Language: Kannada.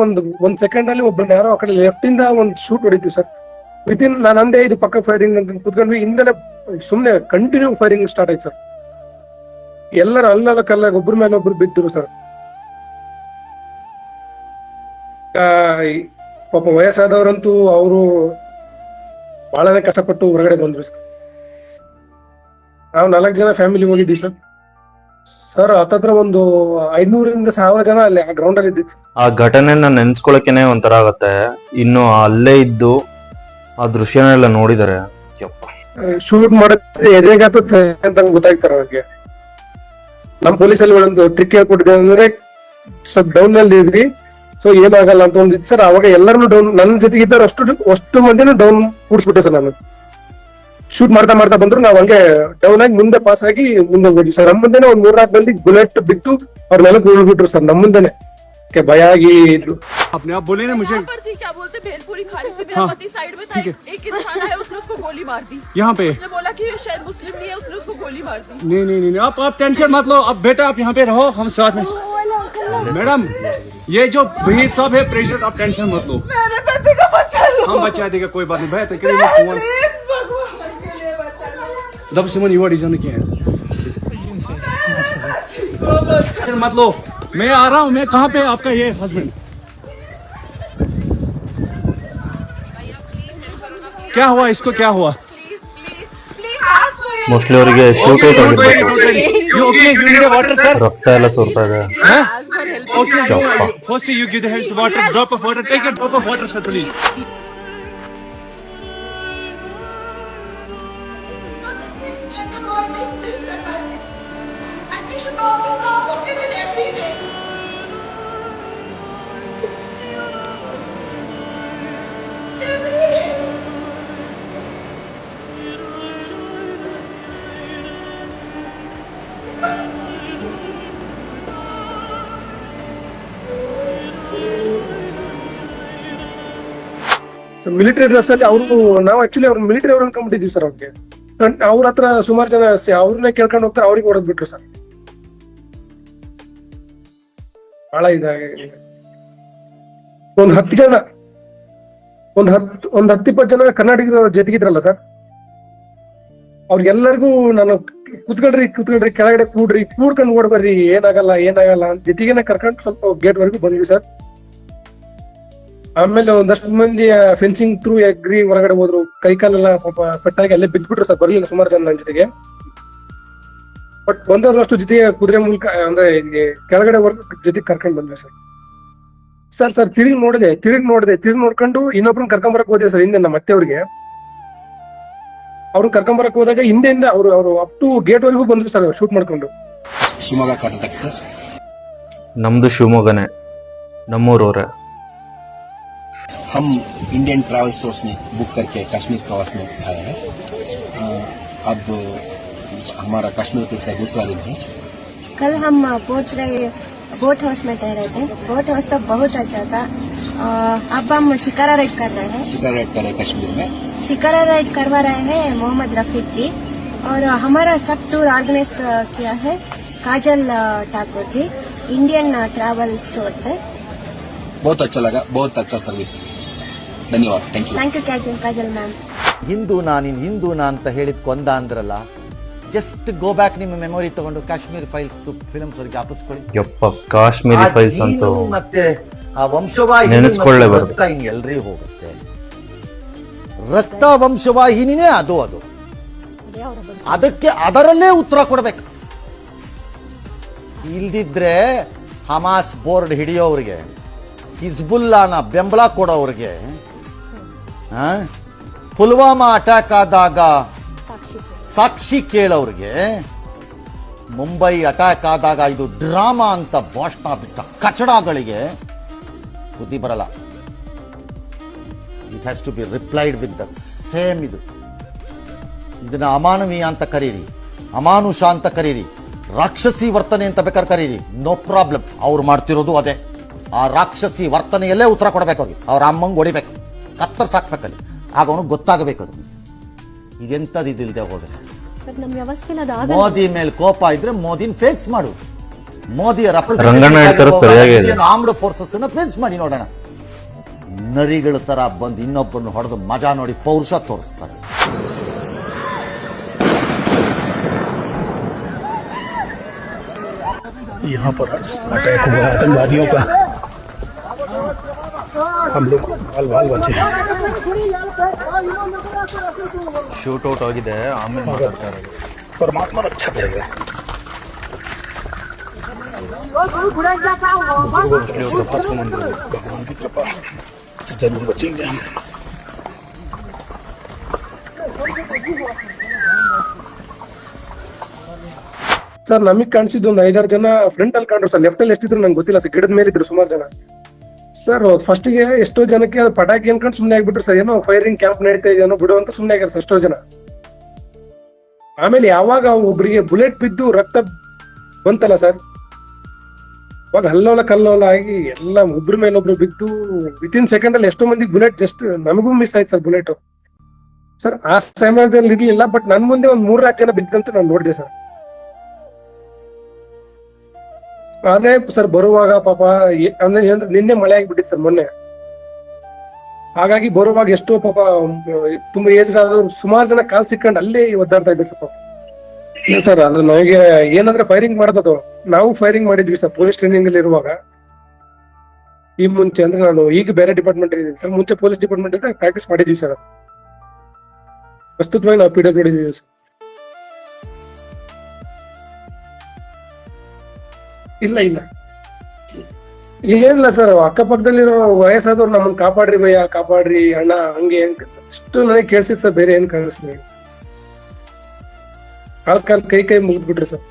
ಒಂದ್ ಸೆಕೆಂಡ್ ಅಲ್ಲಿ ಒಬ್ಬರನ್ನ ಯಾರೋ ಆ ಕಡೆ ಲೆಫ್ಟ್ ಇಂದ ಒಂದ್ ಶೂಟ್ ಹೊಡಿತೀವಿ ಸರ್. ವಿತಿನ್ ನಾನು ಅಂದೇ ಇದು ಪಕ್ಕ ಫೈರಿಂಗ್ ಅಂತ ಕುತ್ಕೊಂಡ್ವಿ, ಹಿಂದೆನೆ ಸುಮ್ನೆ ಕಂಟಿನ್ಯೂ ಫೈರಿಂಗ್ ಸ್ಟಾರ್ಟ್ ಆಯ್ತು ಸರ್. ಎಲ್ಲರೂ ಅಲ್ಲಲ್ಲ ಕಲ್ಲ ಒಬ್ಬರ ಮೇಲೆ ಒಬ್ರು ಬಿದ್ದರು ಸರ್. ಪಾಪ ವಯಸ್ಸಾದವರಂತೂ ಅವರು ಬಹಳನೇ ಕಷ್ಟಪಟ್ಟು ಹೊರಗಡೆ ಬಂದ್ರು ಸರ್. ನಾವು 4 ಜನ ಫ್ಯಾಮಿಲಿ ಹೋಗಿದ್ದೀವಿ ಸರ್. ಸರ್ ಹತ್ತತ್ರ ಒಂದು 500ರಿಂದ 1000 ಜನ ಅಲ್ಲಿ ಆ ಗ್ರೌಂಡ್ ಅಲ್ಲಿ ಇದ್ದಿತ್ತು. ಆ ಘಟನೆನ ನೆನ್ಸ್ಕೊಳಕೆನೆ ಒಂಥರ ಆಗತ್ತೆ. ಇನ್ನು ಅಲ್ಲೇ ಇದ್ದು ಆ ದೃಶ್ಯನೆಲ್ಲ ನೋಡಿದರೆ ಶೂಟ್ ಮಾಡಿದ್ರೆ ಎದೆಗಾಗುತ್ತೆ ಅಂತ ಗೊತ್ತಾಯ್ತು ಸರ್ ಅವ್ರಿಗೆ. ನಮ್ ಪೊಲೀಸಲ್ಲಿ ಒಂದು ಟ್ರಿಕ್ ಹೇಳ್ಕೊಟ್ಟಿದೆ ಅಂದ್ರೆ ಸ್ವಲ್ಪ ಡೌನ್ ನಲ್ಲಿ ಇದ್ವಿ, ಸೊ ಏನಾಗಲ್ಲ ಅಂತ ಒಂದಿತ್ತು ಸರ್. ಅವಾಗ ಎಲ್ಲರೂ ಡೌನ್, ನನ್ನ ಜೊತೆಗೆ ಇದ್ದಾರೆ ಅಷ್ಟು ಮಂದಿನೂ ಡೌನ್ ಕೂಡಿಸ್ಬಿಟ್ಟೆ ಸರ್. ನಾನು ಶೂಟ್ ಮಾಡ್ತಾ ಬಂದ್ರು, ನಾವು ಹಂಗೆ ಡೌನ್ ಆಗಿ ಮುಂದೆ ಪಾಸ್ ಆಗಿ ಮುಂದೆ ಹೋದ್ವಿ ಸರ್. ನಮ್ಮ ಮುಂದೆನೆ ಒಂದ್ 3-4 ಮಂದಿ ಬುಲೆಟ್ ಬಿದ್ದು ಅವ್ರ ಮೇಲೆ ಉಳ್ಬಿಟ್ರು ಸರ್. ನಮ್ಮ ಮುಂದೆನೆ ಭಯ ಆಗಿ ಇದ್ರು. अपने आप बोले ना मुझे क्या बोलते भेलपुरी खाने से मेरा पति साइड में था, एक इंसान आया उसने उसको गोली मार दी। यहाँ पे उसने बोला कि ये शायद मुस्लिम नहीं है, उसने उसको गोली मार दी। नहीं, आप टेंशन मत लो। अब बेटा आप यहाँ पे रहो, हम साथ में। मैडम ये जो भहीद साहब है प्रेसिडेंट, आप टेंशन मत लो, मेरे पति का बचा लो, हम बचा देगा, कोई बात नहीं। भाई तकरीबन प्लीज भगवान के लिए बचा लो। दब सिमन युवा डिजाइन क्या है, मत लो, मैं आ रहा हूँ। मैं कहाँ पे आपका ये हस्बैंड, क्या हुआ इसको, क्या हुआ? ಮೋಸ್ಟ್ಲಿ ಅವರಿಗೆ ಶೂಟ್ वाटर सर, ರಕ್ತ ಎಲ್ಲ ಸುರ್ತಾ ಇದೆ. First you give the hands water, drop of water, take a drop of water sir please. Military dress ಅಲ್ಲಿ ಅವರು, ನಾವು ಆಕ್ಚುಲಿ ಅವ್ರ ಮಿಲಿಟರಿ ಅವ್ರು ಅನ್ಕೊಂಡ್ಬಿಟ್ಟಿದ್ವಿ ಸರ್. ಅವ್ರಿಗೆ ಅವ್ರ ಹತ್ರ ಸುಮಾರು ಜನ ಅವ್ರನ್ನೇ ಕೇಳ್ಕೊಂಡು ಹೋಗ್ತಾರೆ, ಅವ್ರಿಗೆ ಹೊಡೆದ್ ಬಿಟ್ರು ಸರ್. ಬಹಳ ಇದಾಗಿ ಒಂದ್ 10 ಜನ, ಒಂದ್ 10-20 ಜನ ಕರ್ನಾಟಕದ ಜೊತೆಗಿದ್ರಲ್ಲ ಸರ್, ಅವ್ರಿಗೆಲ್ಲರಿಗೂ ನಾನು ಕುತ್ಕೊಳ್ರಿ ಕೆಳಗಡೆ ಕೂಡ್ಕೊಂಡು ಓಡ್ಬರ್ರಿ, ಏನಾಗಲ್ಲ ಅಂತ ಜೊತೆಗೇನೆ ಕರ್ಕೊಂಡು ಸ್ವಲ್ಪ ಗೇಟ್ ವರೆಗೂ ಬಂದ್ವಿ ಸರ್. ಆಮೇಲೆ ಒಂದಷ್ಟು ಮಂದಿ ಫೆನ್ಸಿಂಗ್ ಥ್ರೂ ಎಗ್ರಿ ಹೊರಗಡೆ ಹೋದ್ರು, ಕೈಕಾಲೆಲ್ಲ ಪಾಪ ಪೆಟ್ಟಾಗಿ ಅಲ್ಲೇ ಬಿದ್ಬಿಟ್ರು ಸರ್. ಬರ್ಲಿಲ್ಲ ಸುಮಾರು ಜನ ನನ್ನ ಜೊತೆಗೆ, ಬಟ್ ಬಂದಷ್ಟು ಜೊತೆಗೆ ಕುದುರೆ ಮೂಲಕ ಅಂದ್ರೆ ಕೆಳಗಡೆ ಜೊತೆಗೆ ಕರ್ಕೊಂಡ್ ಬಂದ್ವಿ ಸರ್. ತಿರುಗಿ ನೋಡ್ಕೊಂಡು ಇನ್ನೊಬ್ರನ್ನ ಕರ್ಕೊಂಬರಕ್ ಹೋದೆ ಸರ್. ಹಿಂದೆ ನಮ್ಮ ಅತ್ತೆಯವ್ರಿಗೆ ಅವ್ರನ್ನ ಕರ್ಕೊಂಬರಕ್ ಹೋದಾಗ ಹಿಂದೆಯಿಂದ ಅವರು ಅಪ್ ಟು ಗೇಟ್ ವರೆಗೂ ಬಂದ್ರು ಸರ್ ಶೂಟ್ ಮಾಡ್ಕೊಂಡು. ಶಿವಮೊಗ್ಗ ಕರ್ನಾಟಕ ಸರ್. ನಮ್ದು ಶಿವಮೊಗ್ಗನೇ, ನಮ್ಮೂರವ್ರೆ. हम इंडियन ट्रैवल स्टोर्स में बुक करके कश्मीर प्रवास में आए हैं। अब हमारा कश्मीर ट्रिप का दूसरा दिन है। कल हम बोट हाउस में ठहरे थे। बोट हाउस तो बहुत अच्छा था। अब हम शिकारा राइड कर रहे हैं। शिकारा राइड कर रहे हैं कश्मीर में। शिकारा राइड करवा रहे हैं मोहम्मद रफीक जी, और हमारा सब टूर ऑर्गेनाइज किया है Kajal Thakur ji, Indian travel store से। बहुत अच्छा लगा, बहुत अच्छा सर्विस, ಧನ್ಯವಾದ. Thank you Kajal ma'am. ಹಿಂದೂನಾ ಅಂತ ಹೇಳಿದ್ ಕೊಂದ ಅಂದ್ರಲ್ಲ, ಜಸ್ಟ್ ಗೋ ಬ್ಯಾಕ್ ನಿಮ್ಮ ಮೆಮೊರಿ ತಗೊಂಡು ಕಾಶ್ಮೀರ್ ಫೈಲ್ಸ್ ಫಿಲ್ಮ್ಸ್ ಅವ್ರಿಗೆ ಹಾಪಿಸ್ಕೊಳ್ಳಿ. ಯಪ್ಪ, ಕಾಶ್ಮೀರಿ ಫೈಲ್ಸ್ ಅಂತೂ ಮತ್ತೆ ಆ ವಂಶವಾಹಿನಿ ನೆನೆಸ್ಕೊಳ್ಳೇಬಾರ್ದು. ರಕ್ತ ಹಿಂಗೆಲ್ರಿಗೂ ಹೋಗುತ್ತೆ. ರಕ್ತ ವಂಶವಾಹಿನಿನೇ ಅದು ಅದಕ್ಕೆ ಅದರಲ್ಲೇ ಉತ್ತರ ಕೊಡ್ಬೇಕು. ಇಲ್ದಿದ್ರೆ ಹಮಾಸ್ ಬೋರ್ಡ್ ಹಿಡಿಯೋವ್ರಿಗೆ, ಹಿಜ್ಬುಲ್ಲಾನ ಬೆಂಬಲ ಕೊಡೋವ್ರಿಗೆ, ಪುಲ್ವಾಮಾ ಅಟ್ಯಾಕ್ ಆದಾಗ ಸಾಕ್ಷಿ ಕೇಳೋವ್ರಿಗೆ, ಮುಂಬೈ ಅಟ್ಯಾಕ್ ಆದಾಗ ಇದು ಡ್ರಾಮಾ ಅಂತ ಭಾಷಣ ಬಿಟ್ಟ ಕಚಡಗಳಿಗೆ ಬುದ್ಧಿ ಬರಲ್ಲ. It has to be replied with the same. ಇದನ್ನ ಅಮಾನವೀಯ ಅಂತ ಕರೀರಿ, ಅಮಾನುಷ ಅಂತ ಕರೀರಿ, ರಾಕ್ಷಸಿ ವರ್ತನೆ ಅಂತ ಬೇಕಾದ್ರೆ ಕರೀರಿ, ನೋ ಪ್ರಾಬ್ಲಮ್. ಅವ್ರು ಮಾಡ್ತಿರೋದು ಅದೇ. ಆ ರಾಕ್ಷಸಿ ವರ್ತನೆಯಲ್ಲೇ ಉತ್ತರ ಕೊಡಬೇಕು. ಅವ್ರಿಗೆ ಅವ್ರ ಅಮ್ಮಂಗೆ ಹೊಡಿಬೇಕು, ಕತ್ತರ್ಸಾಕ್ಬೇಕಲ್ಲಿ, ಆಗ ಅವನಿಗೆ ಗೊತ್ತಾಗಬೇಕು ಅದು ಇದೆಂತದ್ದು. ಇದಿಲ್ಲದೆ ಹೋದ್ರೆ ಮೋದಿ ಮೇಲೆ ಕೋಪ ಇದ್ರೆ ಮೋದಿನ ಫೇಸ್ ಮಾಡು. ಮೋದಿಯ ರಂಗಣ್ಣ ಹೇಳ್ತಾರೆ ಸರಿಯಾಗಿ ಇದೆ. ಆರ್ಮ್ಡ್ ಫೋರ್ಸಸ್ ಫೇಸ್ ಮಾಡಿ ನೋಡೋಣ. ನರಿಗಳ ತರ ಬಂದು ಇನ್ನೊಬ್ಬರನ್ನು ಹೊಡೆದು ಮಜಾ ನೋಡಿ ಪೌರುಷ ತೋರಿಸ್ತಾರೆ. यहाँ पर अटैक हुआ आतंकवादियों का, हम लोग बाल बाल बचे। ಶೂಟ್ ಔಟ್ ಆಗಿದೆ, ಆಮೇಲೆ ಮಾತಾಡ್ತಾ ಇರೋದು. परमात्मा रक्षा करेगा। भगवान की कृपा से जरूर बचेंगे हम। ಸರ್ ನಮಗ್ ಕಾಣಿಸಿದ್ದು ಒಂದು 5-6 ಜನ ಫ್ರಂಟ್ ಅಲ್ಲಿ ಕಾಣ್ರು ಸರ್. ಲೆಫ್ಟ್ ಅಲ್ಲಿ ಎಷ್ಟಿದ್ರು ನಂಗೆ ಗೊತ್ತಿಲ್ಲ ಸರ್. ಗಿಡದ ಮೇಲೆ ಇದ್ರು ಸುಮಾರು ಜನ ಸರ್. ಫಸ್ಟ್ ಗೆ ಎಷ್ಟೋ ಜನಕ್ಕೆ ಅದು ಪಟಾಕಿ ಅನ್ಕೊಂಡು ಸುಮ್ನೆ ಆಗ್ಬಿಟ್ರು ಸರ್. ಏನೋ ಫೈರಿಂಗ್ ಕ್ಯಾಂಪ್ ನಡೀತಾ ಇದೆಯೋ ಬಿಡು ಅಂತ ಸುಮ್ನೆ ಆಗ್ಯಾರ ಸರ್ ಎಷ್ಟೋ ಜನ. ಆಮೇಲೆ ಯಾವಾಗ ಒಬ್ರಿಗೆ ಬುಲೆಟ್ ಬಿದ್ದು ರಕ್ತ ಬಂತಲ್ಲ ಸರ್, ಅವಾಗ ಕಲ್ಲೋಲ ಆಗಿ ಎಲ್ಲ ಒಬ್ರ ಮೇಲೆ ಒಬ್ರು ಬಿದ್ದು ವಿತಿನ್ ಸೆಕೆಂಡ್ ಅಲ್ಲಿ ಎಷ್ಟೋ ಮಂದಿ ಬುಲೆಟ್ ಜಸ್ಟ್ ನಮಗೂ ಮಿಸ್ ಆಯ್ತು ಸರ್ ಬುಲೆಟ್ ಸರ್. ಆ ಸಮಯದಲ್ಲಿ ಇರ್ಲಿಲ್ಲ, ಬಟ್ ನನ್ ಮುಂದೆ ಒಂದ್ 3-4 ಜನ ಬಿದ್ದಂತೂ ನಾನು ನೋಡಿದೆ ಸರ್. ಆದ್ರೆ ಸರ್ ಬರುವಾಗ ಪಾಪ ಅಂದ್ರೆ ನಿನ್ನೆ ಮಳೆ ಆಗಿಬಿಟ್ಟಿತ್ತು ಸರ್ ಮೊನ್ನೆ. ಹಾಗಾಗಿ ಬರುವಾಗ ಎಷ್ಟೋ ಪಾಪ ತುಂಬಾ ಏಜ್ ಆದವ್ರು ಸುಮಾರು ಜನ ಕಾಲ್ ಸಿಕ್ಕೊಂಡು ಅಲ್ಲೇ ಒದ್ದಾಡ್ತಾ ಇದ್ದಾರೆ ಸರ್ ಪಾಪ. ಇಲ್ಲ ಸರ್, ಅದು ನನಗೆ ಏನಂದ್ರೆ ಫೈರಿಂಗ್ ಮಾಡೋದು, ನಾವು ಫೈರಿಂಗ್ ಮಾಡಿದ್ವಿ ಸರ್ ಪೊಲೀಸ್ ಟ್ರೈನಿಂಗ್ ಅಲ್ಲಿ ಇರುವಾಗ. ಈ ಮುಂಚೆ ಅಂದ್ರೆ ನಾನು ಈಗ ಬೇರೆ ಡಿಪಾರ್ಟ್ಮೆಂಟ್ ಇದ್ದೀನಿ ಸರ್. ಮುಂಚೆ ಪೊಲೀಸ್ ಡಿಪಾರ್ಟ್ಮೆಂಟ್ ಅಂತ ಪ್ರಾಕ್ಟೀಸ್ ಮಾಡಿದ್ವಿ ಸರ್. ಪ್ರಸ್ತುತವಾಗಿ ನಾವು PW ಇದ್ದೀವಿ ಸರ್. ಇಲ್ಲ ಏನಿಲ್ಲ ಸರ್, ಅಕ್ಕಪಕ್ಕದಲ್ಲಿರೋ ವಯಸ್ಸಾದವ್ರು ನಮ್ಮನ್ನ ಕಾಪಾಡ್ರಿ ಭಯ್ಯ, ಕಾಪಾಡ್ರಿ ಅಣ್ಣ, ಹಂಗೆ ಅಷ್ಟು ನನಗೆ ಕೇಳಿಸಿದ್ ಸರ್. ಬೇರೆ ಏನ್ ಕಾಣಿಸ್ಲಿ, ಕಾಲ್ ಕೈ ಮುಗಿದ್ಬಿಟ್ರಿ ಸರ್.